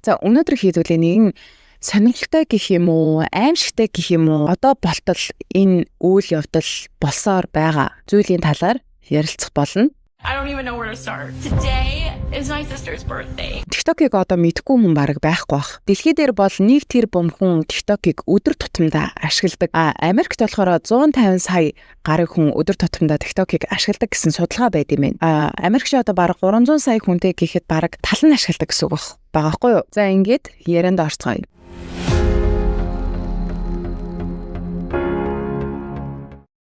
За өнөөдөр хийдүүлээ нэгэн сонирхолтой гэх юм уу, аимшигтай гэх юм уу, одоо болтол энэ үйл явдал болсоор байгаа зүйлийн талаар ярилцах болно. I don't even know where to start. Today is my sister's birthday. TikTok-ыг одоо мэдгүй хүн бараг байхгүй бах. Дэлхий дээр бол 1 тэрбум хүн TikTok-ыг өдөр тутамдаа ашигладаг. Америкт болохоор 150 сая гаруй хүн өдөр тутамдаа TikTok-ыг ашигладаг гэсэн судалгаа байд юм байна. Америкч одоо бараг 300 сая хүнтэй гэхэд бараг тал нь ашигладаг гэсэн үг байгаа байхгүй юу? За ингээд ярианд орцгоё.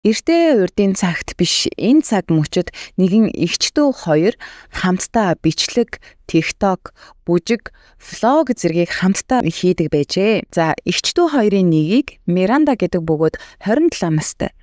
Эртээ урдын цагт биш энэ цаг мөчид нэгэн эгчдүү хоёр хамтдаа бичлэг, TikTok, бүжиг, влог зэргийг хамтдаа хийдэг байжээ. За эгчдүү хоёрын нэгийг Миранда гэдэг бөгөөд 27 настай.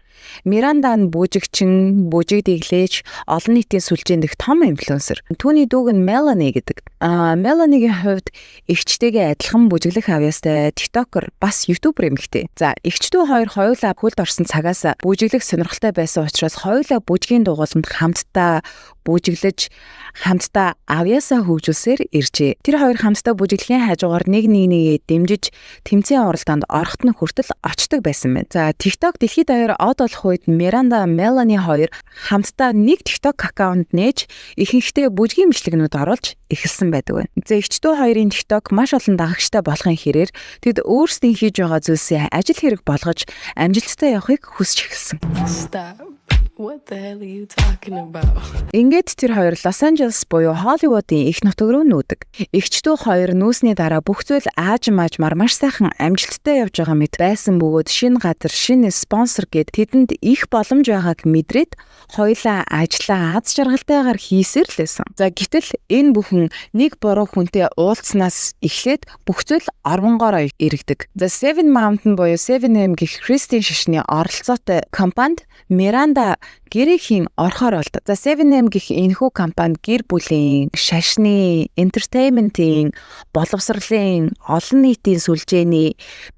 Миранда нь бүжигчин, бүжиг дэглэж олон нийтийн сүлжээнд их том инфлюенсер. Түүний дүүг нь Melanie гэдэг. Melanie-гийн хувьд эгчтэйгээ адилхан бүжиглэх авьяастай TikToker бас YouTuber эмэгтэй. За эгчдүү хоёр хоёулаа хөлд орсон цагаас бүжиглэх сонирхолтой байсан учраас хоёулаа бүжгийн дугуулмд хамтдаа бүжиглэж хамтдаа авьяасаа хөгжүүлсээр иржээ. Тэр хоёр хамтдаа бүжиглэхийн хажуугаар нэгээ дэмжиж тэмцээн оролдоонд орохт нь хүртэл очдог байсан байна. За TikTok дэлхийд даяар од болох үед Miranda, Melanie хоёр хамтдаа нэг TikTok аккаунт нээж ихэнхдээ бүжгийн бичлэгнүүд оруулж эхэлсэн байдаг байна. За эгчдүү хоёрын TikTok маш олон дагагчтай болохын хэрээр тэд өөрсдийн хийж байгаа зүйлсээ ажил хэрэг болгож амжилттай явахыг хүсч эхэлсэн. Stop. What the hell are you talking about? Ингээд тэр хоёр Лос Анжелес буюу Холливуудын их нутаг руу нүүдэг. Эгчдүү хоёр нүүсний дараа бүх зүйл аажмаар маш сайхан амжилттай явж байгаа мэт байсан бөгөөд шинэ газар, шинэ спонсор гэд тэдэнд их боломж байгааг мэдрээд хоёулаа ажлаа аз жаргалтайгаар хийсээр л байсан. За гэтэл энэ бүхэн нэг буруу хүнтэй уулзснаас эхлээд бүх зүйл орвонгоор иргэдэг. За Seven Mountain буюу 7am гэх Кристин шашны оролцоотой компанид Miranda гэрээхийн орхоор болдог. За 7am гэх энэхүү компанид гэр бүлийн, шашны, entertainment-ийн, боловсролын, олон нийтийн сүлжээний,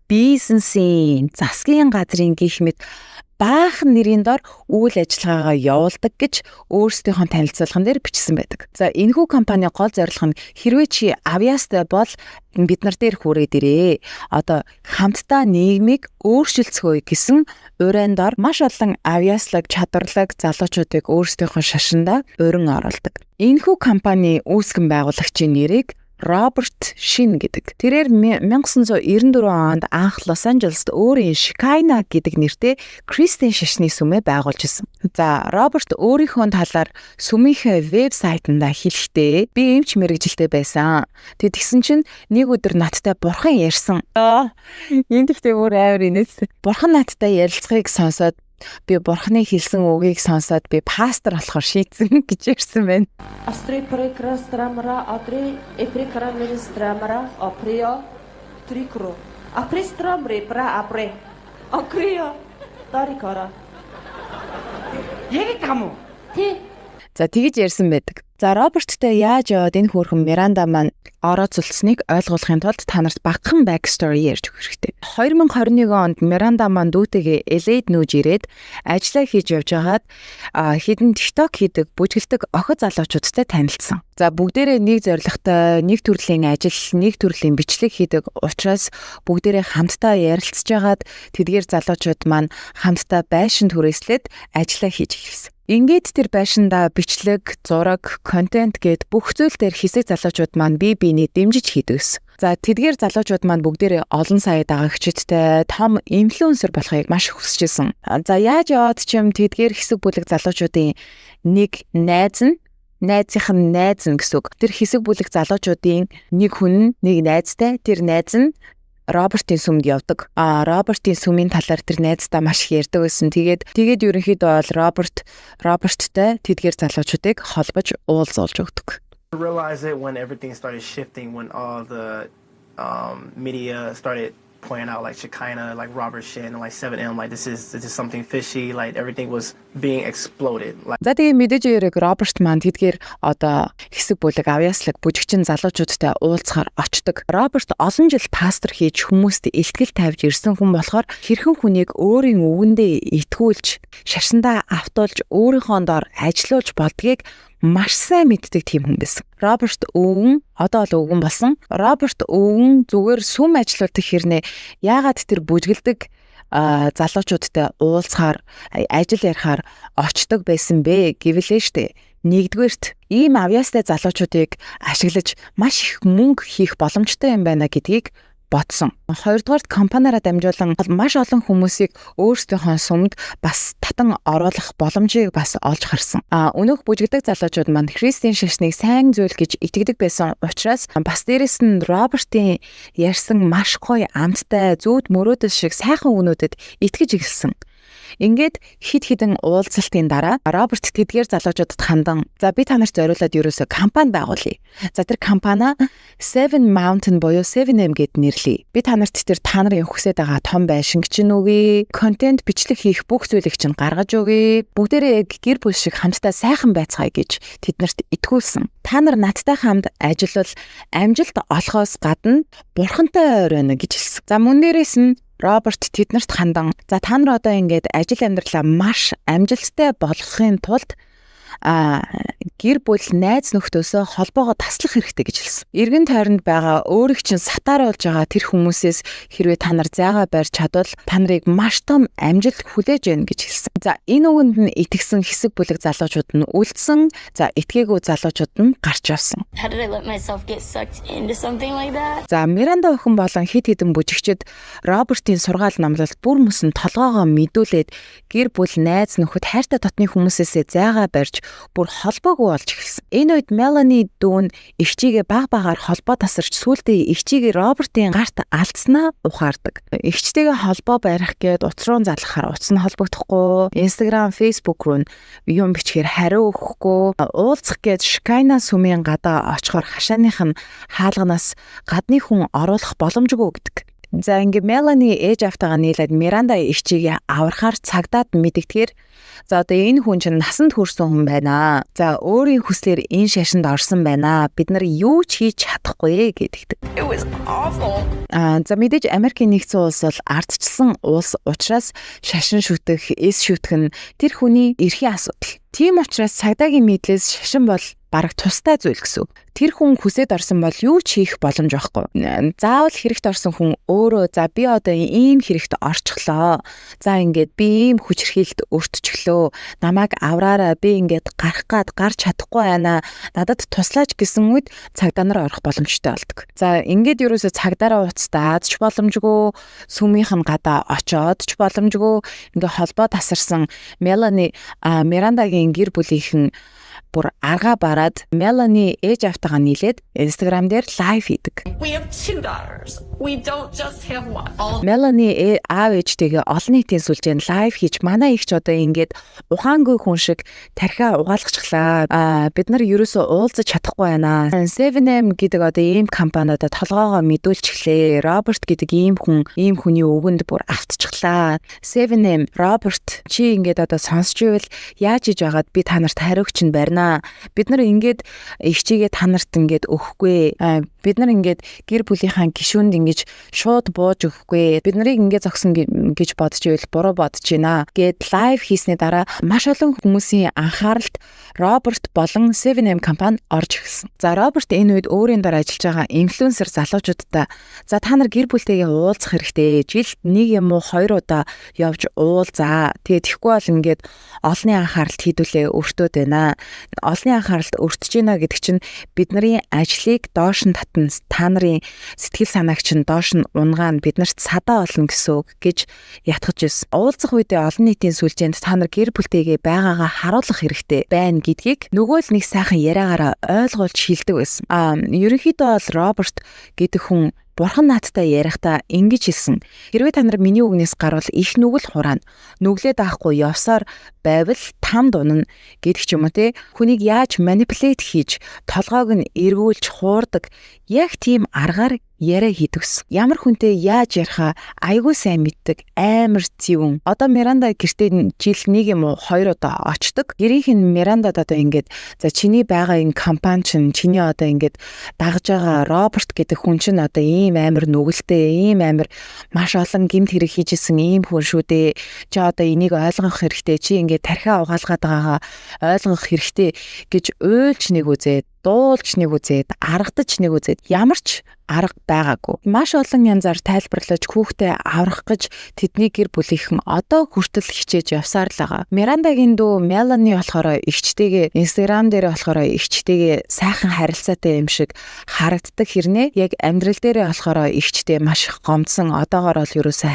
бизнесийн, засгийн газрын гэх мэт баахан нэрийн дор үйл ажиллагаагаа явуулдаг гэж өөрсдийнхөө танилцуулган дээр бичсэн байдаг. За энэхүү компани гол зорилго нь хэрвээ чи авьяастай бол бид нар дээр хүрээд ирээ. Одоо хамтдаа нийгмийг өөрчилцгөөе гэсэн урайн дор маш олон авьяаслаг, чадварлаг залуучуудыг өөрсдийнхөө шашиндаа урин оруулдаг. Энэхүү компани үүсгэн байгуулагчийн нэрийг Роберт Шин гэдэг. Тэрээр 1994 онд анх Лос Анжелест өөрийн Шикайна гэдэг нэртэй Кристин шашны сүмээ байгуулж ирсэн. За Роберт өөрийнхөө талаар сүмийнхээ вебсайтанда хэлэхдээ би эмч мэрэгжилтэй байсан. Тэгсэн чинь нэг өдөр надтай бурхан ярьсан. Энд ихтэй өөр амар инээдсэн. Бурхан надтай ярилцахыг сонсоод би бурханы хэлсэн үгийг сонсоод би пастор болохоор шийдсэн гэж ярьсан байна. Astri prekrastramra atri eprekramistramra aprio trikro. Apristramre pra apre. Akrio тарикара. Яг юм уу? Тий. За тэгж ярьсан байдаг. За Роберттэй яаж яваад энэ хөөрхөн Миранда маань орооцолсныг ойлгуулахын тулд та нарт багахан backstory ярьж өгөх хэрэгтэй. 2021 онд Миранда маань дүүтэйгээ LA-д нүүж ирээд ажиллаа хийж явж байгаад хідэн TikTok хийдэг, бүжгэлдэг охид залуучуудтай танилцсан. За бүгдээрээ нэг зорилготой, нэг төрлийн ажил, нэг төрлийн бичлэг хийдэг учраас бүгдээрээ хамтдаа ярилцж байгаад тэдгээр залуучууд маань хамтдаа байшин түрээслээд ажиллаа хийж эхэлсэн. Ингээд тэр байшиндаа бичлэг, зураг, контент гэд бүх зүйл дээр хэсэг залуучууд маань бие биенээ дэмжиж хийдэгс. За тэдгээр залуучууд маань бүгдээрээ олон сая дагагчдтай том инфлюенсер болохыг маш хүсэжсэн. За яаж яваад ч юм тэдгээр хэсэг бүлэг залуучуудын нэг найзынх нь найз гэсэн үг. Тэр хэсэг бүлэг залуучуудын нэг хүн нэг найзтай, тэр найз нь Робертийн сүмд явдаг. Робертийн сүмийн талаар тэр найздаа маш их ярьдаг байсан. Тэгээд ерөнхийдөө бол Роберттэй тэдгээр залуучуудыг холбож уулзуулж өгдөг. I realized it when everything started shifting, when all the media started pointing out like Shekinah, like Robert Shin, and like 7M, like this is something fishy, like everything was being exploded. За тэгээ мэдээж яриг Роберт маань тэдгээр одоо хэсэг бүлэг авьяаслаг бүжигчин залуучуудтай уулзахаар очдог. Роберт олон жил пастор хийж хүмүүст илтгэл тавьж ирсэн хүн болохоор хэрхэн хүнийг өөрийн үгэндээ итгүүлж, шашиндаа автуулж, өөрийнхөө доор ажилуулж болдгийг маш сайн мэддэг тийм хүн байсан. Роберт өвгөн одоо л өвгөн болсон. Роберт өвгөн зүгээр сүм ажилладаг хэрнээ яагаад тэр бүжгэлдэг залуучуудтай уулзахаар ажил ярихаар очдог байсан бэ гэвлээ штэ. Нэгдүгээрт ийм авьяастай залуучуудыг ашиглаж маш их мөнгө хийх боломжтой юм байна гэдгийг бодсон. Хоёрдугаарт компаниараа дамжуулан маш олон хүмүүсийг өөрсдийнхөө сүмд бас татан оруулах боломжийг бас олж харсан. Өнөөх бүжгэлдэг залуучууд маань Христийн шашныг сайн зүйл гэж итгэдэг байсан учраас бас дээрэс нь Робертийн ярьсан маш гоё амттай зүуд мөрөөдөл шиг сайхан үгнүүдэд итгэж эхэлсэн. Ингээд хид хідэн уулзалтын дараа Роберт тэдгээр залуучуудад хандан за би та нарт зориулаад ерөөсө компани байгуулъя. За тэр компани Seven Mountain буюу 7M гэд нэрлэе. Би та нарт тэр та нарын хүсэж байгаа том байшинг чинь үгүй, контент бичлэг хийх бүх зүйлийг чинь гаргаж өгье. Бүгдээрээ гэр бүл шиг хамтдаа сайхан байцгаая гэж тэднэрт итгүүлсэн. Та нар надтай хамт ажиллавал амжилт олохоос гадна бурхантай ойр байна гэж хэлсэн. За мөн дээрээс нь Роберт тэднэрт хандан за та нар одоо ингээд ажил амьдралаа маш амжилттай болгохын тулд гэр бүл найз нөхдөсөө холбоогоо таслах хэрэгтэй гэж хэлсэн. Эргэн тойронд байгаа өөрийг чинь сатааруулж байгаа тэр хүмүүсээс хэрвээ та нар зайгаа барьж чадвал та нарыг маш том амжилт хүлээж байна гэж хэлсэн. За энэ үгэнд нь итгэсэн хэсэг бүлэг залуучууд нь үлдсэн. За итгээгүй залуучууд нь гарч явсан. How did I let myself get sucked into something like that? За Миранда охин болон хид хідэн бүжигчид Робертийн сургаал номлолт бүр мөсөн толгоогоо мэдүүлээд гэр бүл найз нөхөд хайртай дотны хүмүүсээсээ зайгаа барьж бүр холбоогүй болж эхэлсэн. Энэ үед Мелани дүүн эгчийгээ багаар холбоо тасарч сүүлдээ эгчийгээ Робертийн гарт алдснаа ухаардаг. Эгчтэйгээ холбоо барих гээд утас руу залгахаар утас нь холбогдохгүй, Instagram, Facebook руу юм бичгээр хариу өгөхгүй, уулзах гээд Шкайна сүмийн гадаа очихоор хашааных нь хаалганаас гадны хүн оруулах боломжгүй гэдэг. За ингээ Мелани ээж автайгаа нийлээд Миранда эгчийгээ аврахаар цагдаад мэдэгдэхээр за одоо энэ хүн чинь насанд хүрсэн хүн байна. За өөрийн хүслээр энэ шашинд орсон байна. Бид нар юу ч хийж чадахгүй гэдэгдэг. It was awful. За мэдээж Америкийн нэгдсэн улс бол ардчилсан улс учраас шашин шүтэх, эс шүтэх нь тэр хүний эрхийн асуудал. Тийм учраас цагдаагийн мэдлээс шашин бол бараг тустай зүйл гэсэн. Тэр хүн хүсээд орсон бол юу ч хийх боломж байхгүй. Заавал хэрэгт орсон хүн өөрөө за би одоо ийм хэрэгт орчихлоо. За ингээд би ийм хүчирхийлэлд өртчихлөө. Намайг авраараа би ингээд гарах гад гарч чадахгүй байна. Надад туслаач гэсэн үед цагдаа нар орох боломжтой болдог. За ингээд ерөөсө цагдаараа уцтаад ч боломжгүй, сүмийнх нь гадаа очоод ч боломжгүй ингээд холбоо тасарсан Мелани Мирандагийн гэр бүлийнхэн бүр арга бараад Мелани ээж автайгаа нийлээд Instagram дээр лайв хийдэг. We have 2 daughters. We don't just have one. Мелани аав ээжтэйгээ олон нийтийн сүлжээнд лайв хийж манай их ч одоо ингээд ухаангүй хүн шиг тархиа угаалгачихлаа. Бид нар ерөөсөө уулзаж чадахгүй байна. 7M гэдэг одоо ийм компаниудад толгоогоо мэдүүлж эхлэе. Роберт гэдэг ийм хүний өвгөнд бүр автчихлаа. 7M Роберт чи ингээд одоо сонсч ивэл яаж иж байгаад би та нарт хариугч нь барина. Бид нар ингээд эгчийгээ та нарт ингээд өгөхгүй. Бид нар ингээд гэр бүлийнхаа гишүүнд ингэж шууд бууж өгөхгүй. Бид нарыг ингээд зогсон гэж бодож ивэл буруу бодож байна. Гэт лайв хийсний дараа маш олон хүмүүсийн анхааралд Роберт болон 7M компани орж ирсэн. За Роберт энэ үед өөрийн дор ажиллаж байгаа инфлюенсер залуучуудтай за та нар гэр бүлтэйгээ уулзах хэрэгтэй. Жилд 1 юм уу 2 удаа явж уулзаа. Тэгээ тэгэхгүй бол ингээд олонний анхааралд хийдүүлээ өртөөд байна. Олонний анхааралд өртөж байна гэдэг чинь бидний ажлыг доош нь татна. Та нарын сэтгэл санааг чинь доош нь унгаана. Бид нарт садаа олно гэсэн үг гэж ятгах ирсэн. Уулзах үедээ олон нийтийн сүлжээнд та нар гэр бүлтэйгээ байгаагаа харуулах хэрэгтэй байна гэдгийг нөгөө л нэг сайхан яриагаараа ойлгуулж шилдэг байсан. Ерөнхийдөө бол Роберт гэдэг хүн Бурхан наадтай ярихдаа ингэж хэлсэн. Хэрвээ та нар миний үгнээс гарвал их нүгэл хураана. Нүглээд авахгүй явсаар байвал там дунна гэдэг ч юм уу те. Хүнийг яаж манипулейт хийж толгойг нь эргүүлж хуурдаг яг тийм аргаар яриа хийдэгс. Ямар хүнтэй яаж яриха айгүй сайн мэддэг, амар зэвүүн. Одоо Миранда гэртээ жил 1 юм уу 2 удаа очдог. Гэрийнх нь Мирандад одоо ингээд за чиний байгаа энэ компани чинь чиний одоо ингээд дагж байгаа Роберт гэдэг хүн чинь одоо ийм амар нүгэлтэй, ийм амар маш олон гэмт хэрэг хийжсэн ийм хүн шүү дээ. Чи одоо энийг ойлгох хэрэгтэй. Чи ингээд тархиа угаалгаад байгаагаа ойлгох хэрэгтэй гэж уйлж нэг үзээд, дуулж нэг үзээд, аргадаж нэг үзээд ямар ч арга байгаагүй. Маш олон янзаар тайлбарлаж хүүхдээ аврах гэж тэдний гэр бүлийнхэн одоо хүртэл хичээж явсаар л байгаа. Мирандагийн дүү Мелани болохоор эгчтэйгээ Instagram дээр болохоор эгчтэйгээ сайхан харилцаатай юм шиг харагддаг хэрнээ яг амьдрал дээрээ болохоор эгчтэй маш их гомдсон. Одоогоор бол ерөөсөө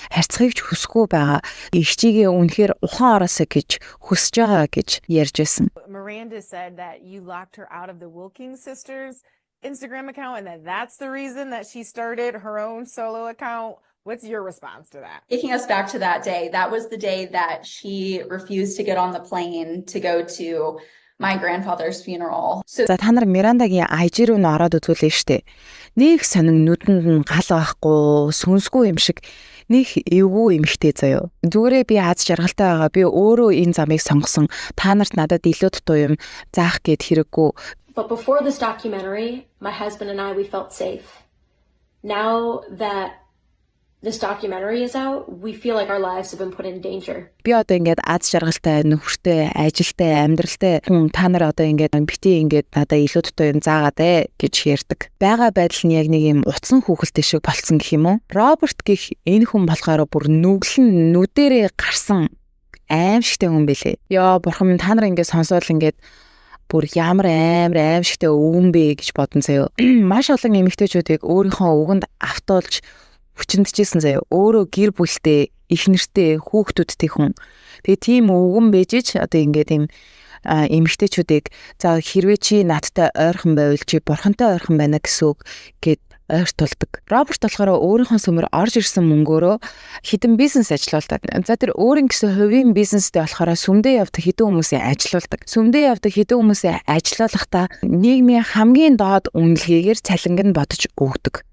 харьцахыг ч хүсэхгүй байгаа. Эгчигээ үнэхээр ухаан ороосоо гэж хүсэж байгаа гэж ярьж байсан. Miranda said that you locked her out of the Wilkins sisters Instagram account and that's the reason that she started her own solo account. What's your response to that? Taking us back to that day, that was the day that she refused to get on the plane to go to my grandfather's funeral. So За та нар Мирандагийн IG руу н ороод үзүүлээ штэ. Нэг сонин нүдэнд нь гал байхгүй, сүнсгүй юм шиг нэг эвгүй эмхтэй заяа. Зүгээрээ би аз жаргалтай байгаа. Би өөрөө энэ замыг сонгосон. Та нарт надад илүү дутуу юм заах гээд хэрэггүй. But before this documentary, my husband and I, we felt safe. Now that this documentary is out, we feel like our lives have been put in danger. Би одоо ингээд аз жаргалтай, нөхөртэй, ажилтай, амьдралтай хүн та нар одоо ингээд бити ингээд надад илүү дутуу юм заагаад гэж ярьдаг. Бага байдал нь яг нэг юм утсан хүүхэлтэй шиг болцсон гэх юм уу? Роберт гэх энэ хүн болохоор бүр нүглэн нүдэрээ гарсан аимшигтэй хүн бэлээ. Яа бурхан минь та нар ингээд сонсоод ингээд бүр ямар амар аимшигтэй өвгөн бэ гэж бодсон заяа. Маш олон эмэгтэйчүүдийг өөрийнхөө өвгөнд автуулж хүчнэжсэн заяа. Өөрөө гэр бүлтэй, их нэртэй, хүүхдүүдтэй хүн. Тэгээ тийм өвгөн бэжиж одоо ингээд юм эмэгтэйчүүдийг за хэрвээ чи надтай ойрхон байвал чи бурхантай ойрхон байна гэсэн үг гэд ойртуулдаг. Роберт болохоор өөрийнхөө сүмээр орж ирсэн мөнгөөрөө хідэн бизнес ажиллаулдаг. За тэр өөрийн гэсэн хувийн бизнестэй болохоор сүмдээ явдаг хідэн хүмүүсийн ажиллаулдаг. Сүмдээ явдаг хідэн хүмүүсийн ажиллаулахдаа нийгмийн хамгийн доод үнэлгээгээр цалинг нь бодож өгдөг.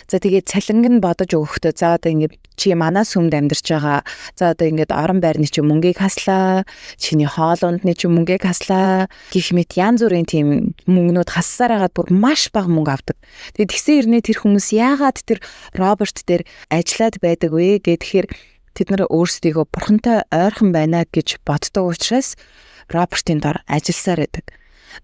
За тэгээд цалинг нь бодож өгөхдөө за одоо ингээд чи манай сүмд амьдарч байгаа. За одоо ингээд орон байрны чи мөнгийг хаслаа. Чиний хоолундны чи мөнгийг хаслаа. Гэх мэт янз бүрийн тийм мөнгнүүд хассаар хагаад бүр маш бага мөнгө авдаг. Тэгээд тэгсэн хэрнээ тэр хүмүүс яагаад тэр Роберт дээр ажиллаад байдаг вэ гэхээр тэд нар өөрсдийгөө бурхантай ойрхон байна гэж боддог учраас Робертийн дор ажилласаар байдаг.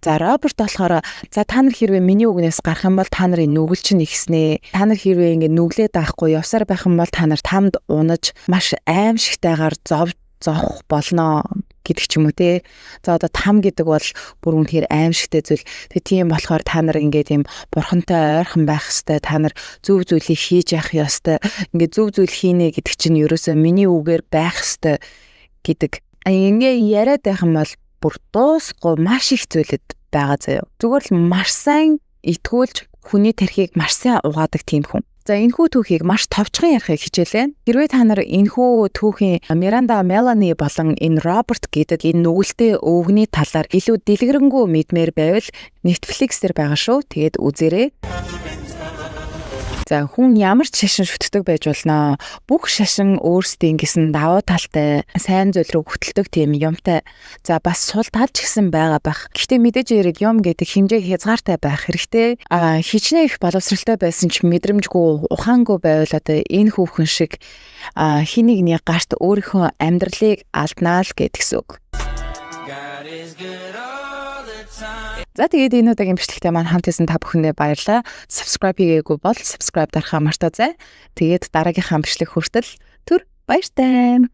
За Роберт болохоор за та нар хэрвээ миний үгнээс гарах юм бол та нарын нүгэл чинь ихснэ. Та нар хэрвээ ингэ нүглээд байхгүй явсаар байх юм бол та нар тамд унаж маш аимшигтайгаар зовх болно гэдэг ч юм уу те. За одоо там гэдэг бол бүр үнэхээр аимшигтай зүйл. Тэгээ тийм болохоор та нар ингээд юм бурхантай ойрхон байх хэвээр та нар зөв зүйлийг хийж явах ёстой. Ингээд зөв зүйл хийнэ гэдэг чинь ерөөсөө миний үгээр байх хэвээр гэдэг. Ингээ яриад байх юм бол бүр дуусахгүй маш их зүйлэд байгаа заяа. Зүгээр л маш сайн итгүүлж хүний тархийг маш сайн угаадаг тийм хүн. За энэхүү түүхийг маш товчхон ярихыг хичээлээ. Хэрвээ та нар энэхүү түүхийн Миранда, Мелани болон энэ Роберт гэдэг энэ нүгэлтэй өвгний талаар илүү дэлгэрэнгүй мэдмээр байвал Netflix дээр байгаа шүү. Тэгээд үзээрэй. За хүн ямар ч шашин шүтдэг байж болно. Бүх шашин өөрсдийн гэсэн давуу талтай, сайн зүйл рүү хөтэлдэг тийм юмтай. За бас сул тал ч гэсэн байгаа байх. Гэхдээ мэдээж хэрэг юм гэдэг хэмжээ хязгаартай байх хэрэгтэй. Хичнээн их боловсралтай байсан ч мэдрэмжгүй, ухаангүй байвал одоо энэ хүүхэн шиг хин нэгний гарт өөрийнхөө амьдралыг алднаа л гэдгсэн үг. За тэгээд энэ удаагийн бичлэгтээ маань хамт исэн та бүхэндээ баярлалаа. Subscribe хийгээгүй бол subscribe дарахаа мартаа зай. Тэгээд дараагийнхаа бичлэг хүртэл түр баяртай.